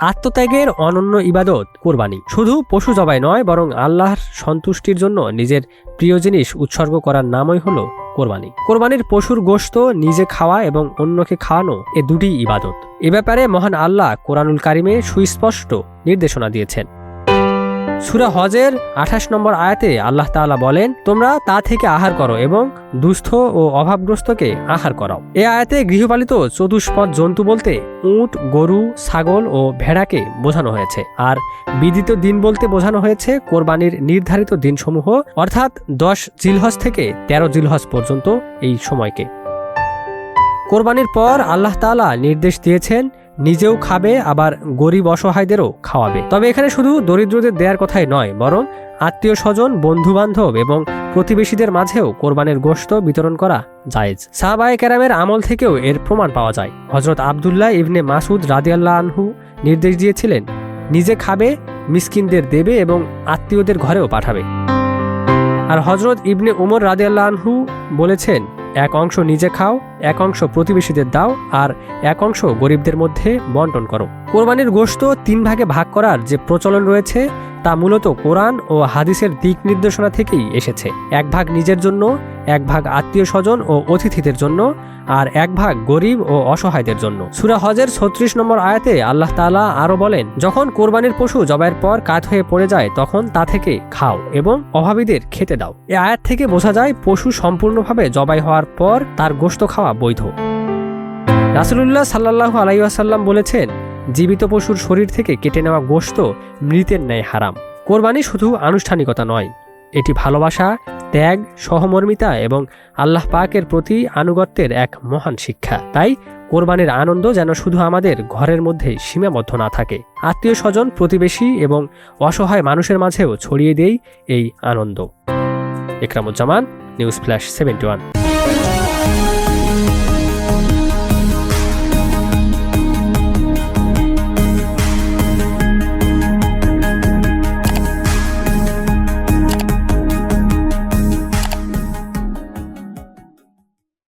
আত্মত্যাগের অনন্য ইবাদত কোরবানি। শুধু পশু জবাই নয়, বরং আল্লাহর সন্তুষ্টির জন্য নিজের প্রিয় জিনিস উৎসর্গ করার নামই হলো কোরবানি। কোরবানির পশুর গোশত নিজে খাওয়া এবং অন্যকে খাওয়ানো এ দুটি ইবাদত। এ ব্যাপারে মহান আল্লাহ কোরআনুল কারিমে সুস্পষ্ট নির্দেশনা দিয়েছেন। সূরা হজের 28 নম্বর আয়াতে আল্লাহ তাআলা বলেন, তোমরা তা থেকে আহার করো এবং দুস্থ ও অভাবগ্রস্তকে আহার করাও। এ আয়াতে গৃহপালিত চতুষ্পদ জন্তু বলতে উট, গরু, ছাগল ও ভেড়াকে বোঝানো হয়েছে। আর বিদিত দিন বলতে বোঝানো হয়েছে কোরবানির নির্ধারিত দিনসমূহ, অর্থাৎ 10 জিলহজ থেকে 13 জিলহজ পর্যন্ত এই সময়কে। কোরবানির পর আল্লাহ তাআলা নির্দেশ দিয়েছেন নিজেও খাবে, আবার গরিব অসহায়দেরও খাওয়াবে। তবে এখানে শুধু দরিদ্রদের দেওয়ার কথাই নয়, বরং আত্মীয় স্বজন, বন্ধু বান্ধব এবং প্রতিবেশীদের মাঝেও কোরবানির গোশত বিতরণ করা জায়েজ। সাহাবায়ে কেরামের আমল থেকেও এর প্রমাণ পাওয়া যায়। হযরত আব্দুল্লাহ ইবনে মাসউদ রাদিয়াল্লাহু আনহু নির্দেশ দিয়েছিলেন, নিজে খাবে, মিসকিনদের দেবে এবং আত্মীয়দের ঘরেও পাঠাবে। আর হযরত ইবনে উমর রাদিয়াল্লাহু আনহু বলেছেন, এক অংশ নিজে খাও, এক অংশ প্রতিবেশীদের দাও, আর এক অংশ গরিবদের মধ্যে বন্টন করো। কোরবানির গোশত 3 ভাগে ভাগ করার যে প্রচলন রয়েছে তা মূলত কোরআন ও হাদিসের দিক নির্দেশনা থেকেই এসেছে। 1 ভাগ নিজের জন্য, 1 ভাগ আত্মীয় স্বজন ও অতিথিদের জন্য, আর 1 ভাগ গরিব ও অসহায়দের জন্য। সূরা হজের 36 নম্বর আয়াতে আল্লাহ তাআলা আরো বলেন, যখন কোরবানির পশু জবাইয়ের পর কাত হয়ে পড়ে যায় তখন তা থেকে খাও এবং অভাবীদের খেতে দাও। এই আয়াত থেকে বোঝা যায় পশু সম্পূর্ণভাবে জবাই হওয়ার পর তার গোশত খাওয়া বৈধ। রাসূলুল্লাহ সাল্লাল্লাহু আলাইহি ওয়াসাল্লাম বলেছেন, জীবিত পশুর শরীর থেকে কেটে নেওয়া গোশত মৃতের ন্যায় হারাম। কোরবানি শুধু আনুষ্ঠানিকতা নয়, এটি ভালোবাসা, ত্যাগ, সহমর্মিতা এবং আল্লাহ পাকের প্রতি আনুগত্যের এক মহান শিক্ষা। তাই কোরবানির আনন্দ যেন শুধু আমাদের ঘরের মধ্যেই সীমাবদ্ধ না থাকে, আত্মীয় স্বজন, প্রতিবেশী এবং অসহায় মানুষের মাঝেও ছড়িয়ে দেই এই আনন্দ। Ikramuzzaman, news flash 71।